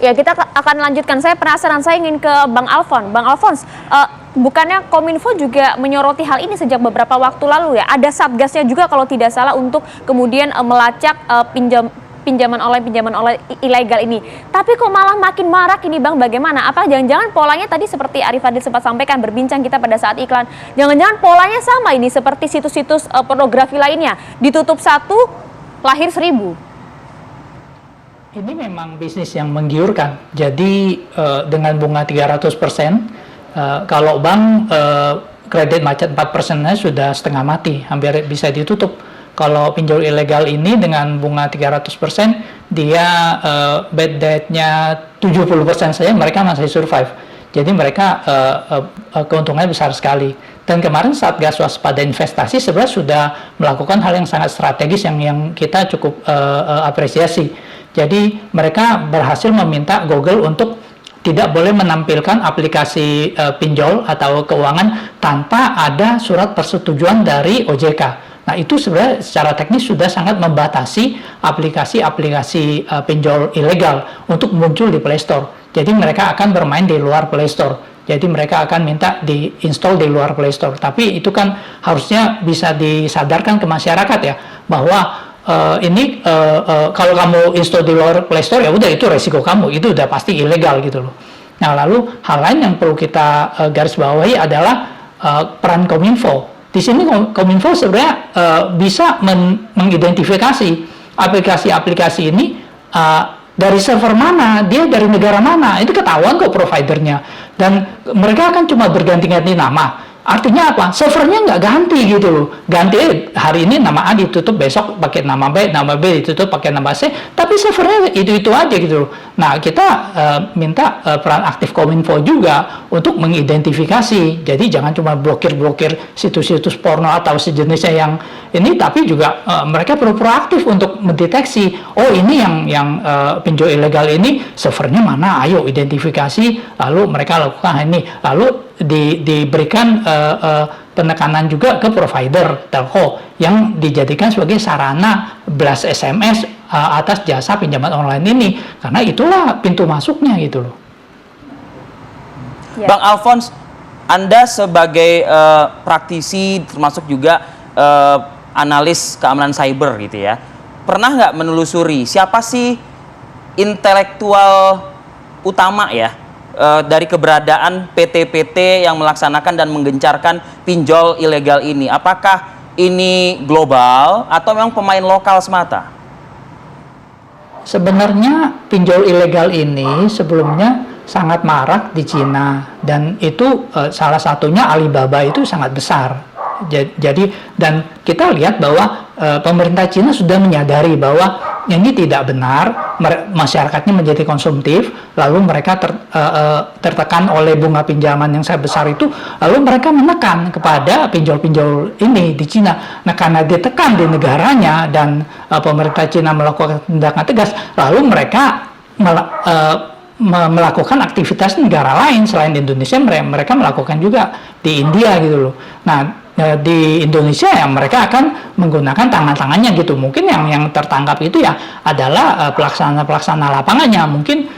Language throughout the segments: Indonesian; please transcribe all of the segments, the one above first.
Ya, kita akan lanjutkan. Saya penasaran, saya ingin ke Bang Alfons. Bang Alfons, bukannya Kominfo juga menyoroti hal ini sejak beberapa waktu lalu ya? Ada satgasnya juga kalau tidak salah untuk kemudian melacak pinjaman online ilegal ini. Tapi kok malah makin marak ini Bang, bagaimana? Apa jangan-jangan polanya tadi seperti Arif Fadil sempat sampaikan berbincang kita pada saat iklan, jangan-jangan polanya sama ini seperti situs-situs pornografi lainnya, ditutup 1, lahir 1000. Ini memang bisnis yang menggiurkan. Jadi dengan bunga 300%, kalau bank kredit macet 4%-nya sudah setengah mati, hampir bisa ditutup. Kalau pinjol ilegal ini dengan bunga 300%, dia bad debt-nya 70% saja mereka masih survive. Jadi mereka keuntungannya besar sekali. Dan kemarin Satgas Waspada Investasi sebenarnya sudah melakukan hal yang sangat strategis yang kita cukup apresiasi. Jadi mereka berhasil meminta Google untuk tidak boleh menampilkan aplikasi pinjol atau keuangan tanpa ada surat persetujuan dari OJK. Nah, itu sebenarnya secara teknis sudah sangat membatasi aplikasi-aplikasi pinjol ilegal untuk muncul di Play Store. Jadi mereka akan bermain di luar Play Store. Jadi mereka akan minta di-install di luar Play Store. Tapi itu kan harusnya bisa disadarkan ke masyarakat ya, bahwa kalau kamu install di luar Play Store ya udah itu resiko kamu, itu udah pasti ilegal gitu loh. Nah, lalu hal lain yang perlu kita garis bawahi adalah peran Kominfo. Di sini Kominfo sebenarnya bisa mengidentifikasi aplikasi-aplikasi ini dari server mana, dia dari negara mana, itu ketahuan kok providernya. Dan mereka akan cuma berganti-ganti nama. Artinya apa? Servernya nggak ganti gitu loh. Ganti hari ini nama A ditutup, besok pakai nama B ditutup pakai nama C, tapi servernya itu aja gitu loh. Nah, kita minta peran aktif Kominfo juga untuk mengidentifikasi. Jadi jangan cuma blokir situs-situs porno atau sejenisnya yang ini, tapi juga mereka perlu proaktif untuk mendeteksi, oh ini yang pinjol ilegal ini servernya mana, ayo identifikasi, lalu mereka lakukan ini, lalu diberikan penekanan juga ke provider telco yang dijadikan sebagai sarana blast SMS atas jasa pinjaman online ini, karena itulah pintu masuknya gitu loh. Ya. Bang Alfons, Anda sebagai praktisi termasuk juga analis keamanan cyber gitu ya, pernah nggak menelusuri siapa sih intelektual utama ya dari keberadaan PT-PT yang melaksanakan dan menggencarkan pinjol ilegal ini? Apakah ini global atau memang pemain lokal semata? Sebenarnya pinjol ilegal ini sebelumnya sangat marak di Cina, dan itu salah satunya Alibaba itu sangat besar. Jadi dan kita lihat bahwa pemerintah Cina sudah menyadari bahwa ini tidak benar, masyarakatnya menjadi konsumtif, lalu mereka tertekan oleh bunga pinjaman yang sangat besar itu, lalu mereka menekan kepada pinjol-pinjol ini di Cina. Nah, karena ditekan di negaranya dan pemerintah Cina melakukan tindakan tegas, lalu mereka melakukan aktivitas negara lain selain di Indonesia, mereka melakukan juga di India gitu loh. Nah, di Indonesia ya mereka akan menggunakan tangan-tangannya gitu. Mungkin yang tertangkap itu ya adalah pelaksana lapangannya. Mungkin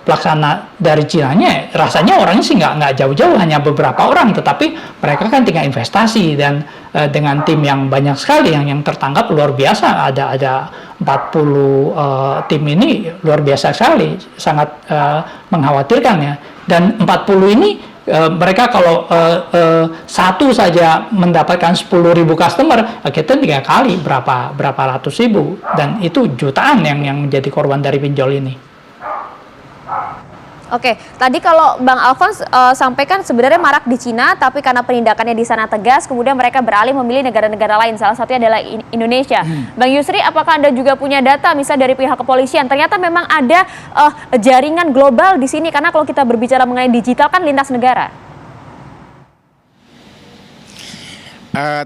pelaksana dari Cina-nya rasanya orangnya sih nggak jauh-jauh, hanya beberapa orang, tetapi mereka kan tinggal investasi, dan dengan tim yang banyak sekali yang tertangkap luar biasa, ada 40 tim ini luar biasa sekali, sangat mengkhawatirkan ya. Dan 40 ini mereka kalau satu saja mendapatkan 10.000 customer, kita 3 kali berapa ratus ribu, dan itu jutaan yang menjadi korban dari pinjol ini. Oke, tadi kalau Bang Alfons sampaikan sebenarnya marak di Cina, tapi karena penindakannya di sana tegas, kemudian mereka beralih memilih negara-negara lain, salah satunya adalah Indonesia. Bang Yusri, apakah Anda juga punya data, misalnya dari pihak kepolisian, ternyata memang ada jaringan global di sini, karena kalau kita berbicara mengenai digital kan lintas negara?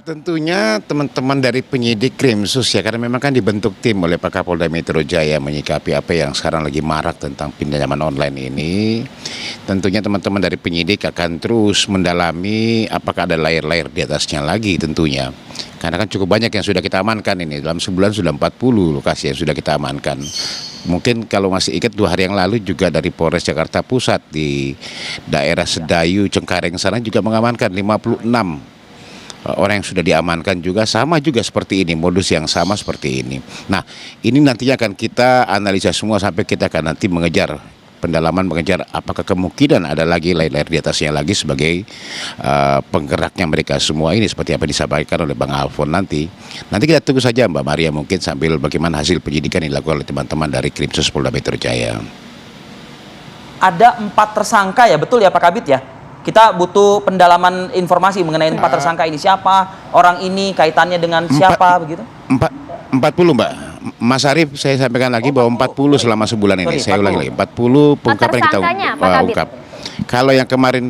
Tentunya teman-teman dari penyidik Krimsus ya, karena memang kan dibentuk tim oleh Pak Kapolda Metro Jaya menyikapi apa yang sekarang lagi marak tentang pinjaman online ini. Tentunya teman-teman dari penyidik akan terus mendalami apakah ada layer-layer di atasnya lagi tentunya. Karena kan cukup banyak yang sudah kita amankan ini, dalam sebulan sudah 40 lokasi yang sudah kita amankan. Mungkin kalau masih ingat 2 hari yang lalu juga dari Polres Jakarta Pusat di daerah Sedayu, Cengkareng sana juga mengamankan 56 orang yang sudah diamankan juga sama juga seperti ini, modus yang sama seperti ini. Nah, ini nantinya akan kita analisa semua sampai kita akan nanti mengejar apakah kemungkinan ada lagi layer di atasnya lagi sebagai penggeraknya mereka semua ini seperti apa disampaikan oleh Bang Alfon nanti. Nanti kita tunggu saja Mbak Maria mungkin sambil bagaimana hasil penyidikan yang dilakukan oleh teman-teman dari Krimsus Polda Metro Jaya. Ada 4 tersangka ya, betul ya Pak Kabid ya? Kita butuh pendalaman informasi mengenai 4 tersangka ini. Siapa orang ini, kaitannya dengan siapa begitu? 40 Mbak. Mas Arief, saya sampaikan lagi bahwa 40 selama sebulan ini. Sorry, Saya ulangi lagi, 40 pengungkapan yang kita tersangkanya, Pak Kabid? ungkap. Kalau yang kemarin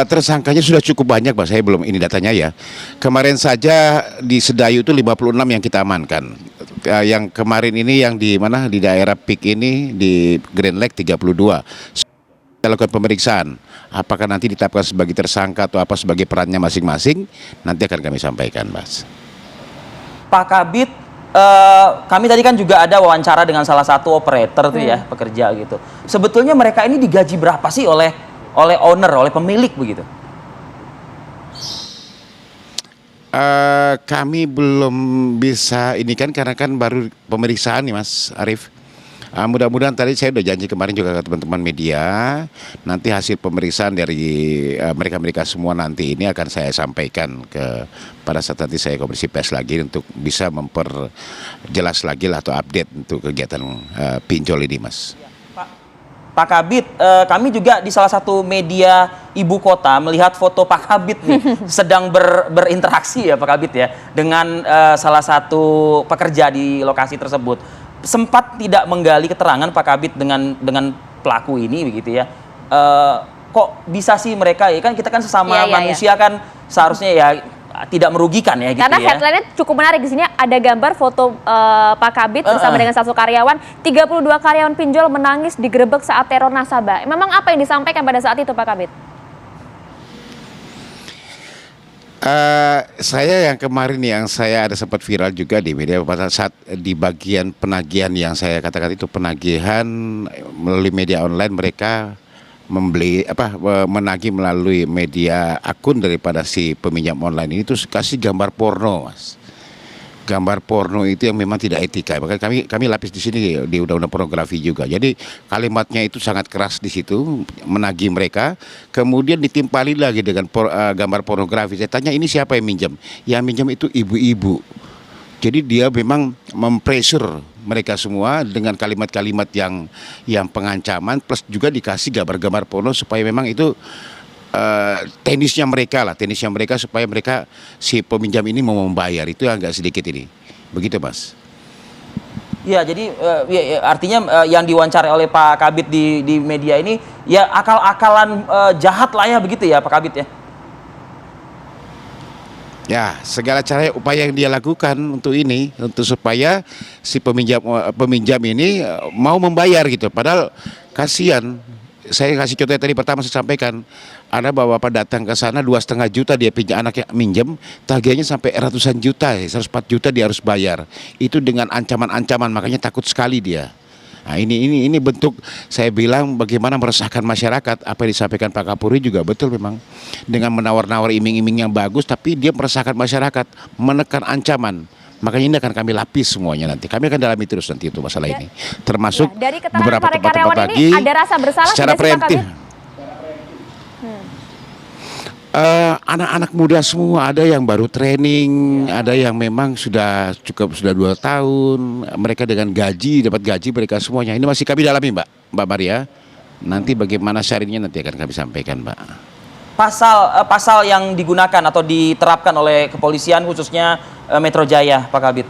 tersangkanya sudah cukup banyak Pak, saya belum ini datanya ya. Kemarin saja di Sedayu itu 56 yang kita amankan. Yang kemarin ini yang di mana di daerah PIK ini di Grand Lake 32. Kita lakukan pemeriksaan. Apakah nanti ditetapkan sebagai tersangka atau apa sebagai perannya masing-masing, nanti akan kami sampaikan, Mas. Pak Kabid, kami tadi kan juga ada wawancara dengan salah satu operator tuh ya, pekerja gitu. Sebetulnya mereka ini digaji berapa sih oleh owner, oleh pemilik begitu? Kami belum bisa ini kan karena kan baru pemeriksaan nih Mas Arief. Mudah-mudahan tadi saya udah janji kemarin juga ke teman-teman media, nanti hasil pemeriksaan dari mereka-mereka semua nanti ini akan saya sampaikan pada saat nanti saya konferensi pers lagi untuk bisa memperjelas lagi lah atau update untuk kegiatan pinjol ini Mas. Pak Kabid, kami juga di salah satu media ibu kota melihat foto Pak Kabid nih sedang berinteraksi ya Pak Kabid ya dengan salah satu pekerja di lokasi tersebut. Sempat tidak menggali keterangan Pak Kabid dengan pelaku ini begitu ya. Kok bisa sih mereka ya kan kita kan sesama manusia kan seharusnya ya tidak merugikan ya gitu. Karena ya. headline-nya cukup menarik di sini ada gambar foto Pak Kabid bersama dengan satu karyawan, 32 karyawan pinjol menangis digerebek saat teror nasabah. Memang apa yang disampaikan pada saat itu Pak Kabid? Saya yang kemarin yang saya ada sempat viral juga di media pada saat di bagian penagihan yang saya katakan itu penagihan melalui media online mereka menagih melalui media akun daripada si peminjam online ini terus kasih gambar porno Mas. Gambar porno itu yang memang tidak etika. Makanya kami lapis di sini di undang-undang pornografi juga. Jadi kalimatnya itu sangat keras di situ menagih mereka. Kemudian ditimpali lagi dengan gambar pornografi. Saya tanya ini siapa yang minjam? Yang minjam itu ibu-ibu. Jadi dia memang mempressure mereka semua dengan kalimat-kalimat yang pengancaman plus juga dikasih gambar-gambar porno supaya memang itu tenisnya mereka supaya mereka si peminjam ini mau membayar itu agak sedikit ini begitu Mas. Ya jadi artinya yang diwawancarai oleh Pak Kabid di media ini ya akal-akalan jahat lah ya begitu ya Pak Kabid ya. Ya segala cara upaya yang dia lakukan untuk supaya si peminjam ini mau membayar gitu padahal kasihan. Saya kasih contohnya tadi pertama saya sampaikan ada bapak datang ke sana 2,5 juta dia pinjam anaknya minjem tagihannya sampai ratusan juta 104 juta dia harus bayar itu dengan ancaman-ancaman makanya takut sekali dia. Nah ini bentuk saya bilang bagaimana meresahkan masyarakat apa yang disampaikan Pak Kapolri juga betul memang dengan menawar-nawar iming-iming yang bagus tapi dia meresahkan masyarakat menekan ancaman. Makanya ini akan kami lapis semuanya nanti. Kami akan dalami terus nanti itu masalah ini. Termasuk dari keterangan beberapa para tempat-tempat karyawan lagi ini ada rasa bersalah secara tidak sih, Pak preemptif. Kabid? Anak-anak muda semua ada yang baru training, ada yang memang sudah 2 tahun. Mereka dengan dapat gaji mereka semuanya. Ini masih kami dalami Mbak Maria. Nanti bagaimana syariahnya nanti akan kami sampaikan Mbak. Pasal yang digunakan atau diterapkan oleh kepolisian khususnya Metro Jaya, Pak Kabid?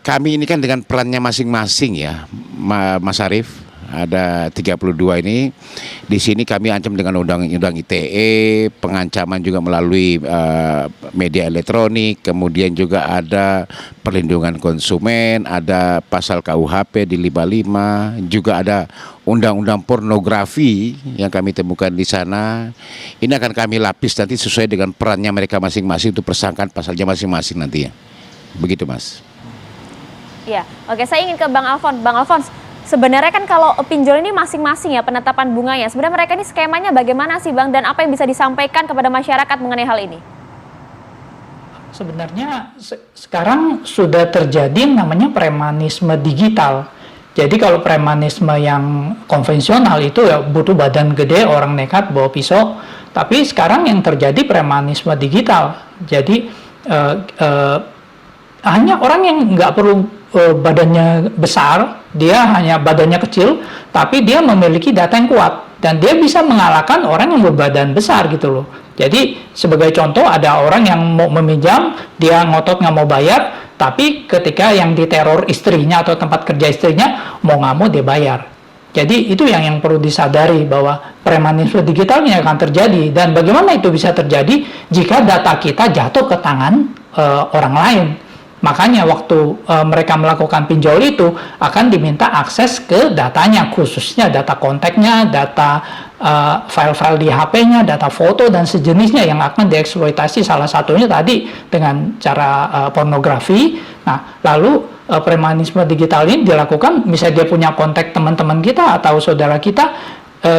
Kami ini kan dengan perannya masing-masing ya, Mas Arief. Ada 32 ini. Di sini kami ancam dengan undang-undang ITE, pengancaman juga melalui media elektronik, kemudian juga ada perlindungan konsumen, ada pasal KUHP di 55, juga ada undang-undang pornografi yang kami temukan di sana. Ini akan kami lapis nanti sesuai dengan perannya mereka masing-masing untuk persangkaan pasalnya masing-masing nantinya. Begitu Mas. Ya, oke, saya ingin ke Bang Alfons. Bang Alfons, sebenarnya kan kalau pinjol ini masing-masing ya penetapan bunganya. Sebenarnya mereka ini skemanya bagaimana sih Bang, dan apa yang bisa disampaikan kepada masyarakat mengenai hal ini? Sebenarnya sekarang sudah terjadi namanya premanisme digital. Jadi kalau premanisme yang konvensional itu ya butuh badan gede, orang nekat bawa pisau. Tapi sekarang yang terjadi premanisme digital. Jadi hanya orang yang nggak perlu badannya besar, dia hanya badannya kecil, tapi dia memiliki data yang kuat dan dia bisa mengalahkan orang yang berbadan besar gitu loh. Jadi sebagai contoh ada orang yang mau meminjam, dia ngotot nggak mau bayar, tapi ketika yang diteror istrinya atau tempat kerja istrinya mau nggak mau dia bayar. Jadi itu yang perlu disadari bahwa premanisme digitalnya akan terjadi, dan bagaimana itu bisa terjadi jika data kita jatuh ke tangan orang lain. Makanya waktu mereka melakukan pinjol itu akan diminta akses ke datanya, khususnya data kontaknya, data file-file di HP-nya, data foto dan sejenisnya yang akan dieksploitasi, salah satunya tadi dengan cara pornografi. Nah, lalu premanisme digital ini dilakukan, misalnya dia punya kontak teman-teman kita atau saudara kita,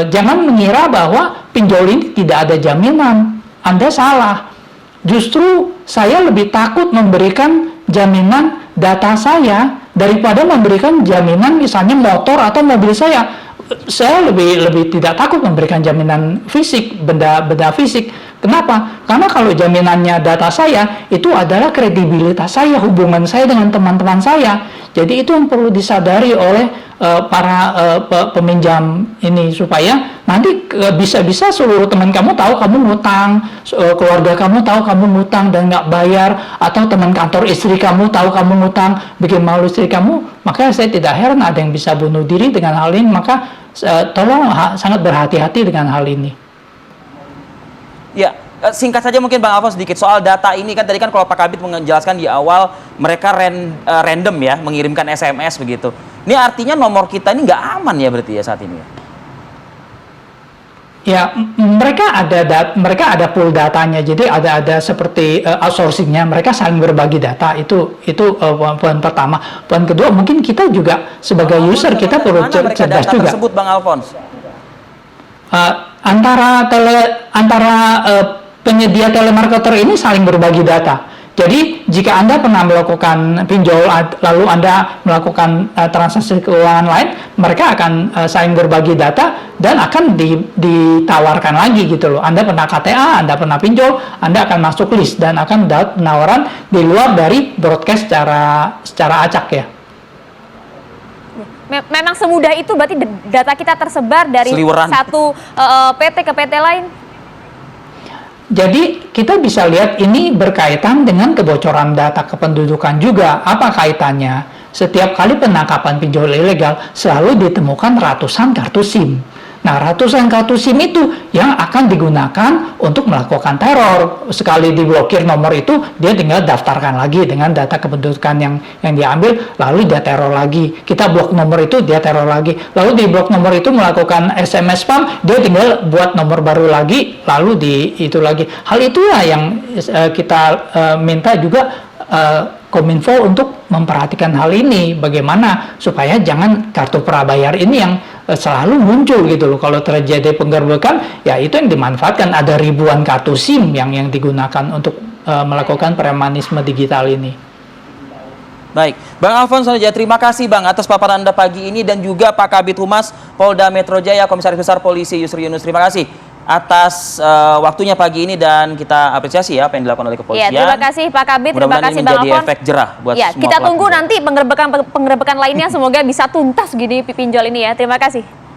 jangan mengira bahwa pinjol ini tidak ada jaminan. Anda salah. Justru saya lebih takut memberikan jaminan data saya daripada memberikan jaminan misalnya motor atau mobil saya. Saya lebih tidak takut memberikan jaminan fisik, benda fisik. Kenapa? Karena kalau jaminannya data saya, itu adalah kredibilitas saya, hubungan saya dengan teman-teman saya. Jadi itu yang perlu disadari oleh para peminjam ini, supaya nanti bisa-bisa seluruh teman kamu tahu kamu ngutang, keluarga kamu tahu kamu ngutang dan nggak bayar, atau teman kantor istri kamu tahu kamu ngutang, bikin malu istri kamu. Maka saya tidak heran ada yang bisa bunuh diri dengan hal ini. Maka tolong sangat berhati-hati dengan hal ini. Ya, singkat saja mungkin Bang Alfons sedikit soal data ini. Kan tadi kan kalau Pak Kabid menjelaskan di awal mereka random ya mengirimkan SMS begitu. Ini artinya nomor kita ini nggak aman ya berarti ya saat ini ya? Ya, mereka ada pool datanya. Jadi ada seperti outsourcingnya, mereka saling berbagi data. Itu poin pertama. Poin kedua, mungkin kita juga sebagai user kita perlu cerdas data juga. tersebut Bang Alfons? Antara penyedia telemarketer ini saling berbagi data. Jadi jika Anda pernah melakukan pinjol lalu Anda melakukan transaksi keuangan lain, mereka akan saling berbagi data dan akan ditawarkan lagi gitu loh. Anda pernah KTA, Anda pernah pinjol, Anda akan masuk list dan akan dapat penawaran di luar dari broadcast secara acak ya. Memang semudah itu berarti data kita tersebar dari Seliweran. satu PT ke PT lain? Jadi kita bisa lihat ini berkaitan dengan kebocoran data kependudukan juga. Apa kaitannya? Setiap kali penangkapan pinjol ilegal selalu ditemukan ratusan kartu SIM. Nah, ratusan kartu SIM itu yang akan digunakan untuk melakukan teror. Sekali diblokir nomor itu, dia tinggal daftarkan lagi dengan data kependudukan yang diambil, lalu dia teror lagi. Kita blok nomor itu, dia teror lagi. Lalu di blok nomor itu melakukan SMS spam, dia tinggal buat nomor baru lagi, lalu itu lagi. Hal itulah yang kita minta juga Kominfo untuk memperhatikan hal ini, bagaimana supaya jangan kartu prabayar ini yang selalu muncul gitu loh. Kalau terjadi penggerbekan, ya itu yang dimanfaatkan. Ada ribuan kartu SIM yang digunakan untuk melakukan premanisme digital ini. Baik, Bang Alfons Sonodja, terima kasih Bang atas paparan Anda pagi ini, dan juga Pak Kabid Humas Polda Metro Jaya, Komisaris Besar Polisi Yusri Yunus. Terima kasih atas waktunya pagi ini, dan kita apresiasi ya apa yang dilakukan oleh kepolisian. Ya, terima kasih Pak Kabid, terima kasih Bang Alfons. Menjadi efek jerah buat ya, semua kita pelaku. tunggu nanti penggerebekan lainnya, semoga bisa tuntas gini pinjol ini ya. Terima kasih.